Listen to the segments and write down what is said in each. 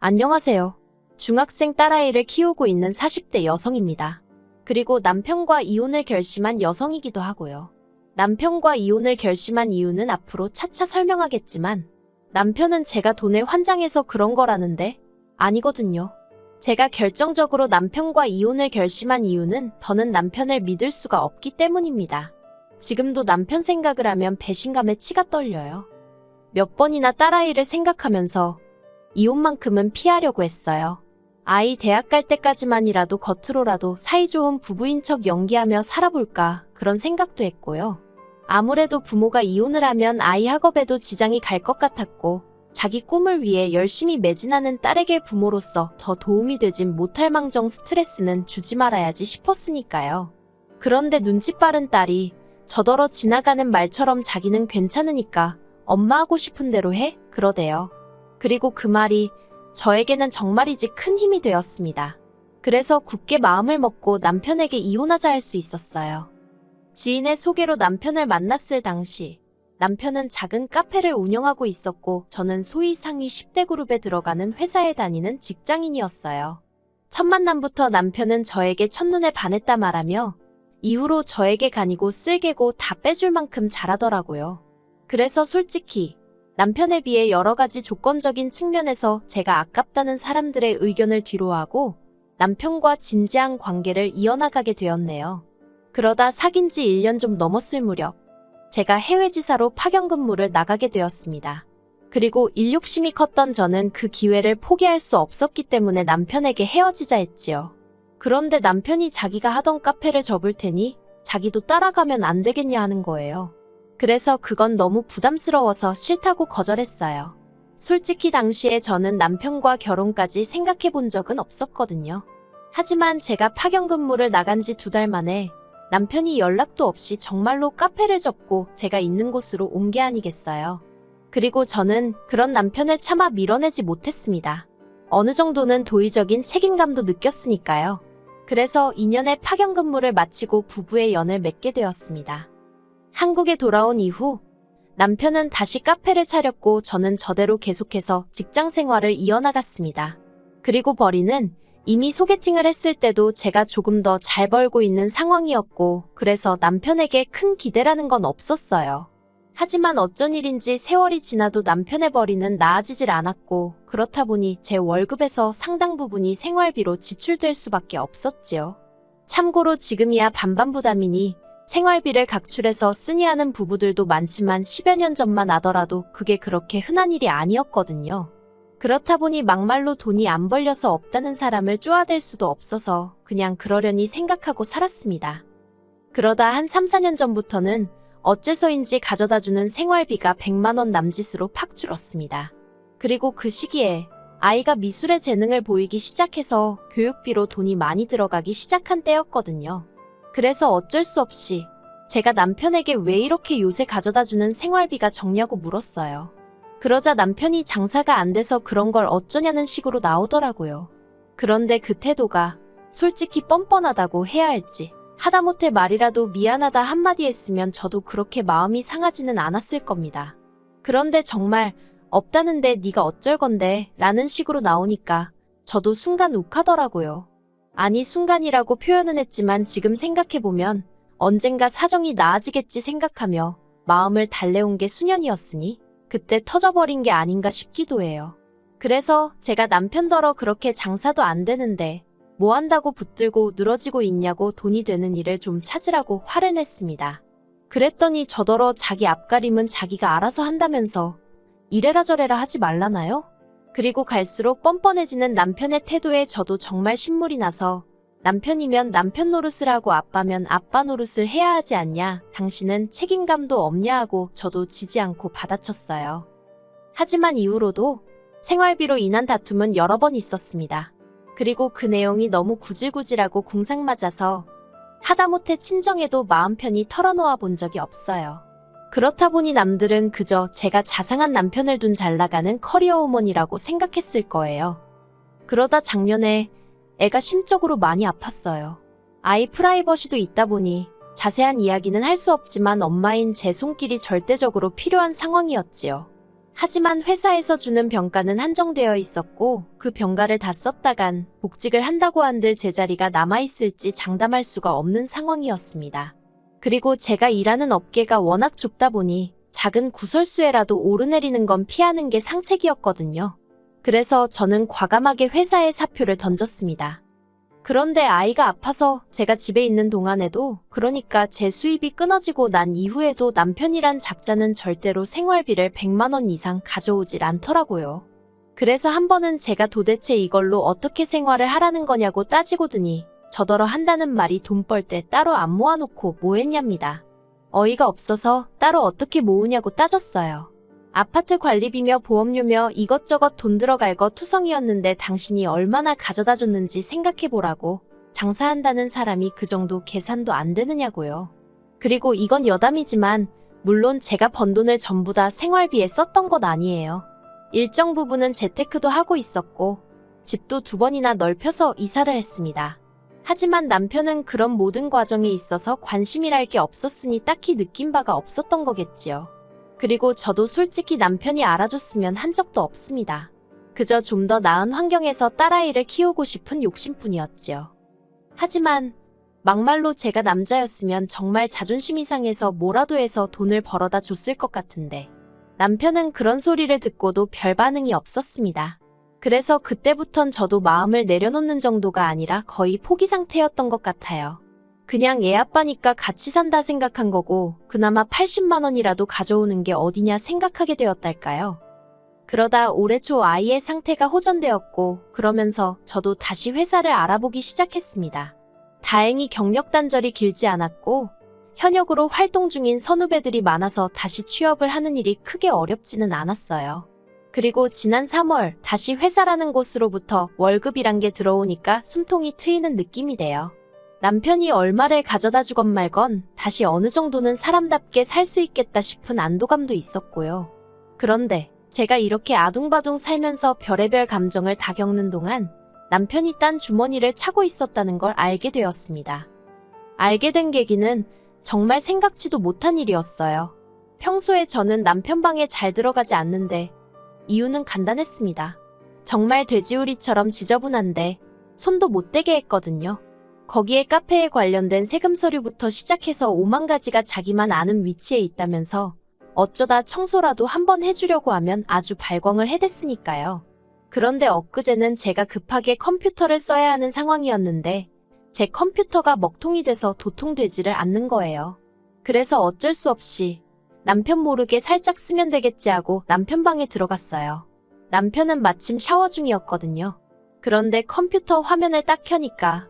안녕하세요. 중학생 딸아이를 키우고 있는 40대 여성입니다. 그리고 남편과 이혼을 결심한 여성이기도 하고요. 남편과 이혼을 결심한 이유는 앞으로 차차 설명하겠지만 남편은 제가 돈에 환장해서 그런 거라는데 아니거든요. 제가 결정적으로 남편과 이혼을 결심한 이유는 더는 남편을 믿을 수가 없기 때문입니다. 지금도 남편 생각을 하면 배신감에 치가 떨려요. 몇 번이나 딸아이를 생각하면서 이혼만큼은 피하려고 했어요. 아이 대학 갈 때까지만이라도 겉으로라도 사이좋은 부부인 척 연기하며 살아볼까 그런 생각도 했고요. 아무래도 부모가 이혼을 하면 아이 학업에도 지장이 갈 것 같았고 자기 꿈을 위해 열심히 매진하는 딸에게 부모로서 더 도움이 되진 못할 망정 스트레스는 주지 말아야지 싶었으니까요. 그런데 눈치 빠른 딸이 저더러 지나가는 말처럼 자기는 괜찮으니까 엄마 하고 싶은 대로 해? 그러대요. 그리고 그 말이 저에게는 정말이지 큰 힘이 되었습니다. 그래서 굳게 마음을 먹고 남편에게 이혼하자 할 수 있었어요. 지인의 소개로 남편을 만났을 당시 남편은 작은 카페를 운영하고 있었고 저는 소위 상위 10대 그룹에 들어가는 회사에 다니는 직장인이었어요. 첫 만남부터 남편은 저에게 첫눈에 반했다 말하며 이후로 저에게 간이고 쓸개고 다 빼줄 만큼 잘하더라고요. 그래서 솔직히 남편에 비해 여러 가지 조건적인 측면에서 제가 아깝다는 사람들의 의견을 뒤로하고 남편과 진지한 관계를 이어나가게 되었네요. 그러다 사귄 지 1년 좀 넘었을 무렵 제가 해외지사로 파견 근무를 나가게 되었습니다. 그리고 일 욕심이 컸던 저는 그 기회를 포기할 수 없었기 때문에 남편에게 헤어지자 했지요. 그런데 남편이 자기가 하던 카페를 접을 테니 자기도 따라가면 안 되겠냐 하는 거예요. 그래서 그건 너무 부담스러워서 싫다고 거절했어요. 솔직히 당시에 저는 남편과 결혼까지 생각해 본 적은 없었거든요. 하지만 제가 파견 근무를 나간 지 2달 만에 남편이 연락도 없이 정말로 카페를 접고 제가 있는 곳으로 온 게 아니겠어요. 그리고 저는 그런 남편을 차마 밀어내지 못했습니다. 어느 정도는 도의적인 책임감도 느꼈으니까요. 그래서 2년의 파견 근무를 마치고 부부의 연을 맺게 되었습니다. 한국에 돌아온 이후 남편은 다시 카페를 차렸고 저는 저대로 계속해서 직장 생활을 이어나갔습니다. 그리고 벌이는 이미 소개팅을 했을 때도 제가 조금 더 잘 벌고 있는 상황이었고 그래서 남편에게 큰 기대라는 건 없었어요. 하지만 어쩐 일인지 세월이 지나도 남편의 벌이는 나아지질 않았고 그렇다 보니 제 월급에서 상당 부분이 생활비로 지출될 수밖에 없었지요. 참고로 지금이야 반반 부담이니 생활비를 각출해서 쓰니 하는 부부들도 많지만 10여 년 전만 하더라도 그게 그렇게 흔한 일이 아니었거든요. 그렇다 보니 막말로 돈이 안 벌려서 없다는 사람을 쪼아댈 수도 없어서 그냥 그러려니 생각하고 살았습니다. 그러다 한 3, 4년 전부터는 어째서인지 가져다주는 생활비가 100만 원 남짓으로 팍 줄었습니다. 그리고 그 시기에 아이가 미술의 재능을 보이기 시작해서 교육비로 돈이 많이 들어가기 시작한 때였거든요. 그래서 어쩔 수 없이 제가 남편에게 왜 이렇게 요새 가져다주는 생활비가 적냐고 물었어요. 그러자 남편이 장사가 안 돼서 그런 걸 어쩌냐는 식으로 나오더라고요. 그런데 그 태도가 솔직히 뻔뻔하다고 해야 할지 하다못해 말이라도 미안하다 한마디 했으면 저도 그렇게 마음이 상하지는 않았을 겁니다. 그런데 정말 없다는데 네가 어쩔 건데 라는 식으로 나오니까 저도 순간 욱하더라고요. 아니 순간이라고 표현은 했지만 지금 생각해보면 언젠가 사정이 나아지겠지 생각하며 마음을 달래온 게 수년이었으니 그때 터져버린 게 아닌가 싶기도 해요. 그래서 제가 남편더러 그렇게 장사도 안 되는데 뭐 한다고 붙들고 늘어지고 있냐고 돈이 되는 일을 좀 찾으라고 화를 냈습니다. 그랬더니 저더러 자기 앞가림은 자기가 알아서 한다면서 이래라 저래라 하지 말라나요? 그리고 갈수록 뻔뻔해지는 남편의 태도에 저도 정말 신물이 나서 남편이면 남편 노릇을 하고 아빠면 아빠 노릇을 해야 하지 않냐, 당신은 책임감도 없냐 하고 저도 지지 않고 받아쳤어요. 하지만 이후로도 생활비로 인한 다툼은 여러 번 있었습니다. 그리고 그 내용이 너무 구질구질하고 궁상맞아서 하다못해 친정에도 마음 편히 털어놓아 본 적이 없어요. 그렇다 보니 남들은 그저 제가 자상한 남편을 둔 잘나가는 커리어우먼이라고 생각했을 거예요. 그러다 작년에 애가 심적으로 많이 아팠어요. 아이 프라이버시도 있다 보니 자세한 이야기는 할 수 없지만 엄마인 제 손길이 절대적으로 필요한 상황이었지요. 하지만 회사에서 주는 병가는 한정되어 있었고 그 병가를 다 썼다간 복직을 한다고 한들 제자리가 남아있을지 장담할 수가 없는 상황이었습니다. 그리고 제가 일하는 업계가 워낙 좁다 보니 작은 구설수에라도 오르내리는 건 피하는 게 상책이었거든요. 그래서 저는 과감하게 회사에 사표를 던졌습니다. 그런데 아이가 아파서 제가 집에 있는 동안에도, 그러니까 제 수입이 끊어지고 난 이후에도 남편이란 작자는 절대로 생활비를 100만 원 이상 가져오질 않더라고요. 그래서 한 번은 제가 도대체 이걸로 어떻게 생활을 하라는 거냐고 따지고 드니 저더러 한다는 말이 돈 벌 때 따로 안 모아놓고 뭐 했냐입니다. 어이가 없어서 따로 어떻게 모으냐고 따졌어요. 아파트 관리비며 보험료며 이것저것 돈 들어갈 거 투성이었는데 당신이 얼마나 가져다 줬는지 생각해보라고. 장사한다는 사람이 그 정도 계산도 안 되느냐고요. 그리고 이건 여담이지만 물론 제가 번 돈을 전부 다 생활비에 썼던 것 아니에요. 일정 부분은 재테크도 하고 있었고 집도 2번이나 넓혀서 이사를 했습니다. 하지만 남편은 그런 모든 과정에 있어서 관심이랄 게 없었으니 딱히 느낀 바가 없었던 거겠지요. 그리고 저도 솔직히 남편이 알아줬으면 한 적도 없습니다. 그저 좀 더 나은 환경에서 딸아이를 키우고 싶은 욕심뿐이었지요. 하지만 막말로 제가 남자였으면 정말 자존심이 상해서 뭐라도 해서 돈을 벌어다 줬을 것 같은데 남편은 그런 소리를 듣고도 별 반응이 없었습니다. 그래서 그때부턴 저도 마음을 내려놓는 정도가 아니라 거의 포기 상태였던 것 같아요. 그냥 애 아빠니까 같이 산다 생각한 거고 그나마 80만 원이라도 가져오는 게 어디냐 생각하게 되었달까요. 그러다 올해 초 아이의 상태가 호전되었고 그러면서 저도 다시 회사를 알아보기 시작했습니다. 다행히 경력 단절이 길지 않았고 현역으로 활동 중인 선후배들이 많아서 다시 취업을 하는 일이 크게 어렵지는 않았어요. 그리고 지난 3월 다시 회사라는 곳으로부터 월급이란 게 들어오니까 숨통이 트이는 느낌이 돼요. 남편이 얼마를 가져다 주건 말건 다시 어느 정도는 사람답게 살 수 있겠다 싶은 안도감도 있었고요. 그런데 제가 이렇게 아둥바둥 살면서 별의별 감정을 다 겪는 동안 남편이 딴 주머니를 차고 있었다는 걸 알게 되었습니다. 알게 된 계기는 정말 생각지도 못한 일이었어요. 평소에 저는 남편 방에 잘 들어가지 않는데 이유는 간단했습니다. 정말 돼지우리처럼 지저분한데 손도 못 대게 했거든요. 거기에 카페에 관련된 세금 서류부터 시작해서 5만 가지가 자기만 아는 위치에 있다면서 어쩌다 청소라도 한번 해주려고 하면 아주 발광을 해댔으니까요. 그런데 엊그제는 제가 급하게 컴퓨터를 써야 하는 상황이었는데 제 컴퓨터가 먹통이 돼서 도통되지를 않는 거예요. 그래서 어쩔 수 없이 남편 모르게 살짝 쓰면 되겠지 하고 남편 방에 들어갔어요. 남편은 마침 샤워 중이었거든요. 그런데 컴퓨터 화면을 딱 켜니까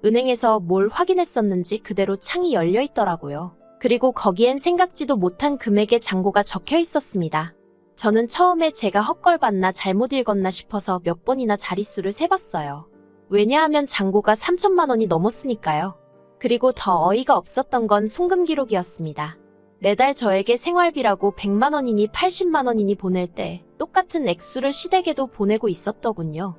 은행에서 뭘 확인했었는지 그대로 창이 열려 있더라고요. 그리고 거기엔 생각지도 못한 금액의 잔고가 적혀 있었습니다. 저는 처음에 제가 헛걸봤나 잘못 읽었나 싶어서 몇 번이나 자릿수를 세봤어요. 왜냐하면 잔고가 3천만 원이 넘었으니까요. 그리고 더 어이가 없었던 건 송금 기록이었습니다. 매달 저에게 생활비라고 100만 원이니 80만 원이니 보낼 때 똑같은 액수를 시댁에도 보내고 있었더군요.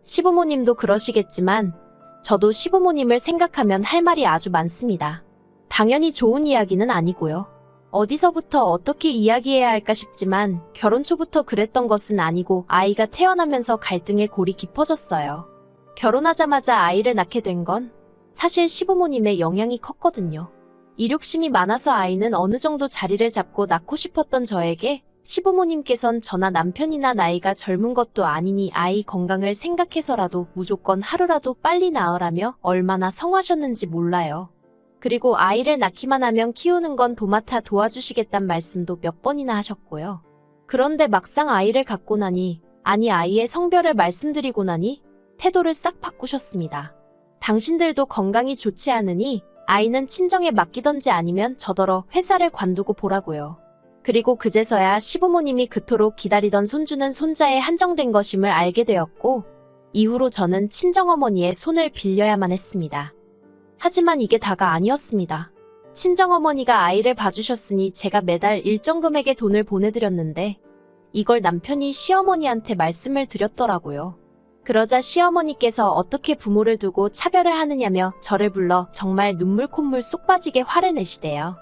시부모님도 그러시겠지만 저도 시부모님을 생각하면 할 말이 아주 많습니다. 당연히 좋은 이야기는 아니고요. 어디서부터 어떻게 이야기해야 할까 싶지만 결혼 초부터 그랬던 것은 아니고 아이가 태어나면서 갈등의 골이 깊어졌어요. 결혼하자마자 아이를 낳게 된 건 사실 시부모님의 영향이 컸거든요. 이륙심이 많아서 아이는 어느 정도 자리를 잡고 낳고 싶었던 저에게 시부모님께선 저나 남편이나 나이가 젊은 것도 아니니 아이 건강을 생각해서라도 무조건 하루라도 빨리 낳으라며 얼마나 성하셨는지 몰라요. 그리고 아이를 낳기만 하면 키우는 건 도맡아 도와주시겠단 말씀도 몇 번이나 하셨고요. 그런데 막상 아이를 갖고 나니, 아니 아이의 성별을 말씀드리고 나니 태도를 싹 바꾸셨습니다. 당신들도 건강이 좋지 않으니 아이는 친정에 맡기던지 아니면 저더러 회사를 관두고 보라고요. 그리고 그제서야 시부모님이 그토록 기다리던 손주는 손자에 한정된 것임을 알게 되었고 이후로 저는 친정어머니의 손을 빌려야만 했습니다. 하지만 이게 다가 아니었습니다. 친정어머니가 아이를 봐주셨으니 제가 매달 일정 금액의 돈을 보내드렸는데 이걸 남편이 시어머니한테 말씀을 드렸더라고요. 그러자 시어머니께서 어떻게 부모를 두고 차별을 하느냐며 저를 불러 정말 눈물 콧물 쏙 빠지게 화를 내시대요.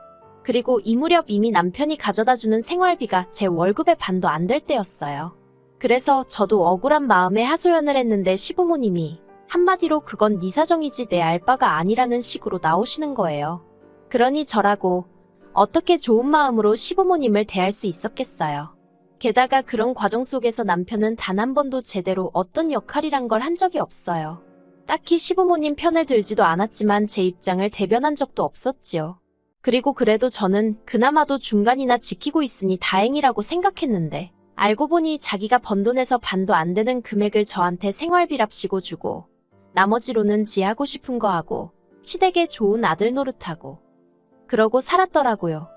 그리고 이 무렵 이미 남편이 가져다주는 생활비가 제 월급의 반도 안 될 때였어요. 그래서 저도 억울한 마음에 하소연을 했는데 시부모님이 한마디로 그건 네 사정이지 내 알 바가 아니라는 식으로 나오시는 거예요. 그러니 저라고 어떻게 좋은 마음으로 시부모님을 대할 수 있었겠어요. 게다가 그런 과정 속에서 남편은 단 한 번도 제대로 어떤 역할이란 걸 한 적이 없어요. 딱히 시부모님 편을 들지도 않았지만 제 입장을 대변한 적도 없었지요. 그리고 그래도 저는 그나마도 중간이나 지키고 있으니 다행이라고 생각했는데 알고 보니 자기가 번 돈에서 반도 안 되는 금액을 저한테 생활비랍시고 주고 나머지로는 지 하고 싶은 거 하고 시댁에 좋은 아들 노릇하고 그러고 살았더라고요.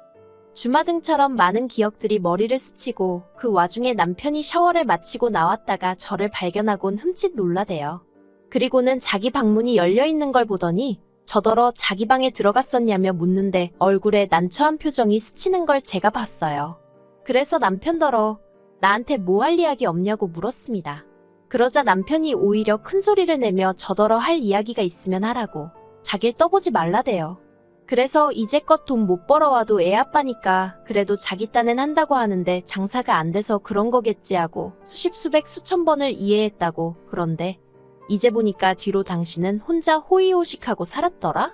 주마등처럼 많은 기억들이 머리를 스치고 그 와중에 남편이 샤워를 마치고 나왔다가 저를 발견하곤 흠칫 놀라대요. 그리고는 자기 방문이 열려있는 걸 보더니 저더러 자기 방에 들어갔었냐며 묻는데 얼굴에 난처한 표정이 스치는 걸 제가 봤어요. 그래서 남편더러 나한테 뭐 할 이야기 없냐고 물었습니다. 그러자 남편이 오히려 큰 소리를 내며 저더러 할 이야기가 있으면 하라고 자길 떠보지 말라대요. 그래서 이제껏 돈 못 벌어와도 애 아빠니까 그래도 자기 딴엔 한다고 하는데 장사가 안 돼서 그런 거겠지 하고 수십 수백 수천 번을 이해했다고. 그런데 이제 보니까 뒤로 당신은 혼자 호의호식하고 살았더라?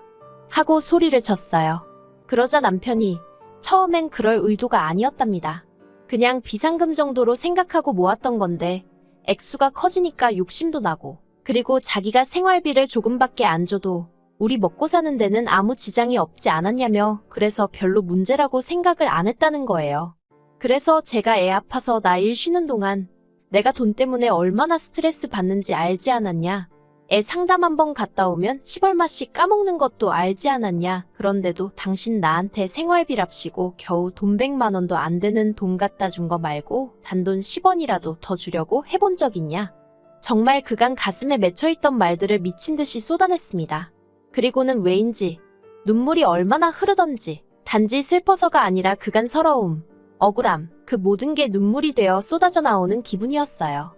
하고 소리를 쳤어요. 그러자 남편이 처음엔 그럴 의도가 아니었답니다. 그냥 비상금 정도로 생각하고 모았던 건데 액수가 커지니까 욕심도 나고 그리고 자기가 생활비를 조금밖에 안 줘도 우리 먹고 사는 데는 아무 지장이 없지 않았냐며 그래서 별로 문제라고 생각을 안 했다는 거예요. 그래서 제가 애 아파서 나 일 쉬는 동안 내가 돈 때문에 얼마나 스트레스 받는지 알지 않았냐? 애 상담 한번 갔다 오면 10얼마씩 까먹는 것도 알지 않았냐? 그런데도 당신 나한테 생활비랍시고 겨우 돈 100만 원도 안 되는 돈 갖다 준 거 말고 단돈 10원이라도 더 주려고 해본 적 있냐? 정말 그간 가슴에 맺혀있던 말들을 미친 듯이 쏟아냈습니다. 그리고는 왜인지 눈물이 얼마나 흐르던지 단지 슬퍼서가 아니라 그간 서러움, 억울함, 그 모든 게 눈물이 되어 쏟아져 나오는 기분이었어요.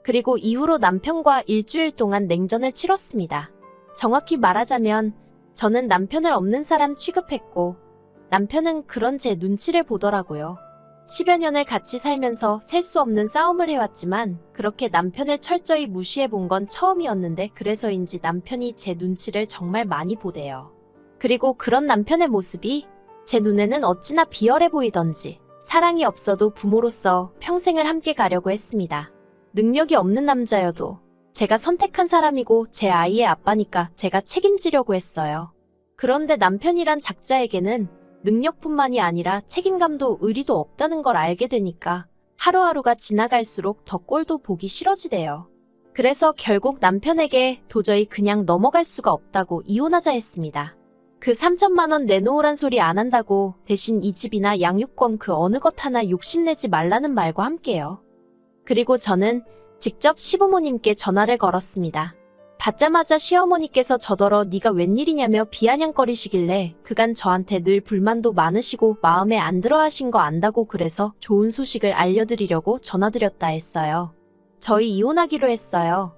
그리고 이후로 남편과 일주일 동안 냉전을 치렀습니다. 정확히 말하자면 저는 남편을 없는 사람 취급했고 남편은 그런 제 눈치를 보더라고요. 10여 년을 같이 살면서 셀 수 없는 싸움을 해왔지만 그렇게 남편을 철저히 무시해본 건 처음이었는데 그래서인지 남편이 제 눈치를 정말 많이 보대요. 그리고 그런 남편의 모습이 제 눈에는 어찌나 비열해 보이던지 사랑이 없어도 부모로서 평생을 함께 가려고 했습니다. 능력이 없는 남자여도 제가 선택한 사람이고 제 아이의 아빠니까 제가 책임지려고 했어요. 그런데 남편이란 작자에게는 능력뿐만이 아니라 책임감도 의리도 없다는 걸 알게 되니까 하루하루가 지나갈수록 더 꼴도 보기 싫어지대요. 그래서 결국 남편에게 도저히 그냥 넘어갈 수가 없다고 이혼하자 했습니다. 그 3천만 원 내놓으란 소리 안 한다고 대신 이 집이나 양육권 그 어느 것 하나 욕심내지 말라는 말과 함께요. 그리고 저는 직접 시부모님께 전화를 걸었습니다. 받자마자 시어머니께서 저더러 네가 웬일이냐며 비아냥거리시길래 그간 저한테 늘 불만도 많으시고 마음에 안 들어 하신 거 안다고 그래서 좋은 소식을 알려드리려고 전화드렸다 했어요. 저희 이혼하기로 했어요.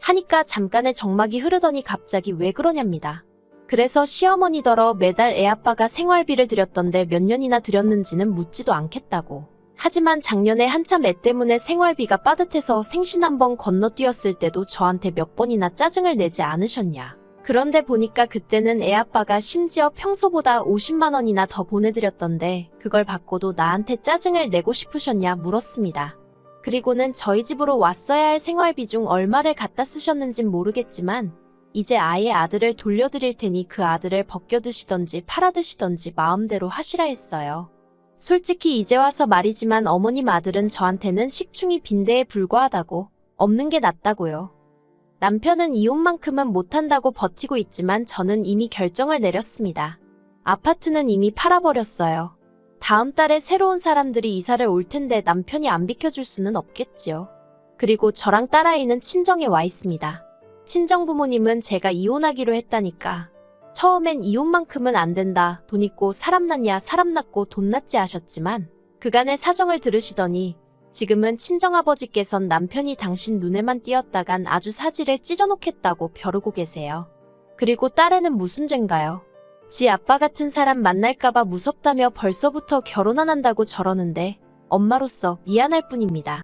하니까 잠깐의 정막이 흐르더니 갑자기 왜 그러냐입니다. 그래서 시어머니더러 매달 애아빠가 생활비를 드렸던데 몇 년이나 드렸는지는 묻지도 않겠다고. 하지만 작년에 한참 애 때문에 생활비가 빠듯해서 생신 한번 건너뛰었을 때도 저한테 몇 번이나 짜증을 내지 않으셨냐. 그런데 보니까 그때는 애아빠가 심지어 평소보다 50만 원이나 더 보내드렸던데 그걸 받고도 나한테 짜증을 내고 싶으셨냐 물었습니다. 그리고는 저희 집으로 왔어야 할 생활비 중 얼마를 갖다 쓰셨는진 모르겠지만 이제 아예 아들을 돌려드릴 테니 그 아들을 벗겨드시던지 팔아드시던지 마음대로 하시라 했어요. 솔직히 이제 와서 말이지만 어머님 아들은 저한테는 식충이 빈대에 불과하다고 없는 게 낫다고요. 남편은 이혼만큼은 못한다고 버티고 있지만 저는 이미 결정을 내렸습니다. 아파트는 이미 팔아버렸어요. 다음 달에 새로운 사람들이 이사를 올 텐데 남편이 안 비켜줄 수는 없겠지요. 그리고 저랑 딸아이는 친정에 와 있습니다. 친정 부모님은 제가 이혼하기로 했다니까 처음엔 이혼만큼은 안 된다. 돈 있고 사람 낳냐 사람 낳고 돈 낳지 하셨지만 그간의 사정을 들으시더니 지금은 친정아버지께선 남편이 당신 눈에만 띄었다간 아주 사지를 찢어놓겠다고 벼르고 계세요. 그리고 딸애는 무슨 죄인가요? 지 아빠 같은 사람 만날까봐 무섭다며 벌써부터 결혼 안 한다고 저러는데 엄마로서 미안할 뿐입니다.